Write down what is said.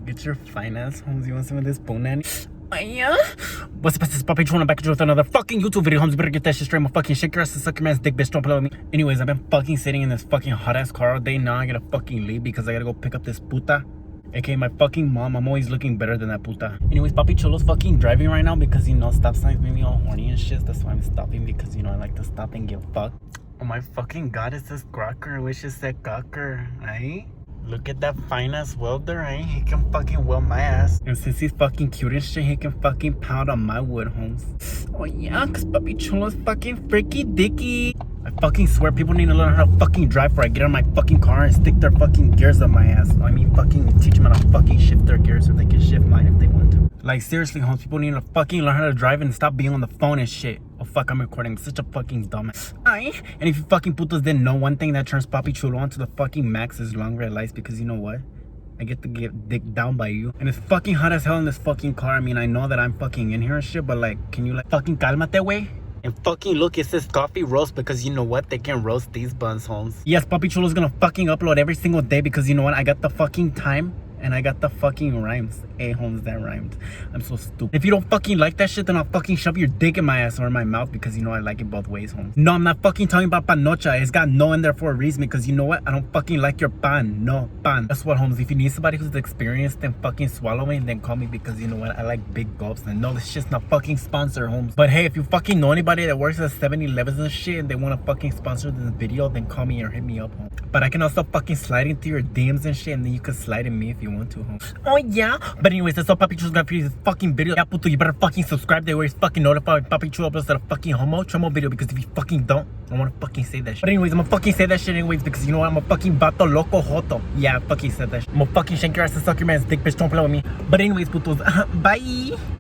Get your finance, Holmes. You want some of this bonani? Yeah. What's up, this is Papi Chulo back with another fucking YouTube video. Holmes, better get that shit straight. I'm fucking shake your ass and suck your man's dick, bitch. Don't play with me. Anyways, I've been fucking sitting in this fucking hot ass car all day. Now I gotta fucking leave because I gotta go pick up this puta, aka my fucking mom. I'm always looking better than that puta. Anyways, Papi Chulo's fucking driving right now because, you know, stop signs make me all horny and shit. That's why I'm stopping, because, you know, I like to stop and give fuck. Oh my fucking god, it says Crocker. I wish it said Cocker, right? Look at that fine ass welder, right? He can fucking weld my ass. And since he's fucking cute and shit, he can fucking pound on my wood, Holmes. Oh yeah, cause Papi Chulo's fucking freaky dicky. I fucking swear people need to learn how to fucking drive before I get in my fucking car and stick their fucking gears up my ass. I mean, fucking teach them how to fucking shift their gears so they can shift mine if they want to. Like, seriously, Holmes, people need to fucking learn how to drive and stop being on the phone and shit. Oh, fuck, I'm recording. I'm such a fucking dumbass. Aye. And if you fucking putos didn't know, one thing that turns Papi Chulo on to the fucking max is long red lights, because you know what? I get to get dick down by you. And it's fucking hot as hell in this fucking car. I mean, I know that I'm fucking in here and shit, but like, can you like fucking calmate way? And fucking look, it says coffee roast, because you know what? They can roast these buns, Holmes. Yes, Papi Chulo's gonna fucking upload every single day, because you know what? I got the fucking time. And I got the fucking rhymes. Hey, Holmes, that rhymed. I'm so stupid. If you don't fucking like that shit, then I'll fucking shove your dick in my ass or in my mouth, because you know I like it both ways, Holmes. No, I'm not fucking talking about panocha. It's got no in there for a reason, because you know what? I don't fucking like your pan. No, pan. That's what, Holmes. If you need somebody who's experienced in fucking swallowing, then call me, because you know what? I like big gulps. And no, this shit's not fucking sponsored, Holmes. But hey, if you fucking know anybody that works at 7-Elevens and shit and they want to fucking sponsor this video, then call me or hit me up, Holmes. But I can also fucking slide into your DMs and shit, and then you can slide in me if you want to, Holmes. Oh yeah, but anyways, that's all Papi Chulo's got for you this fucking video. Yeah, puto, you better fucking subscribe. They always fucking notify when Papi Chulo uploads a fucking chomo video, because if you fucking don't, I want to fucking say that shit. But anyways, I'm gonna fucking say that shit anyways, because you know what? I'm a fucking vato loco joto. Yeah, I fucking said that shit. I'm gonna fucking shank your ass and suck your man's dick, bitch. Don't play with me. But anyways, putos, bye.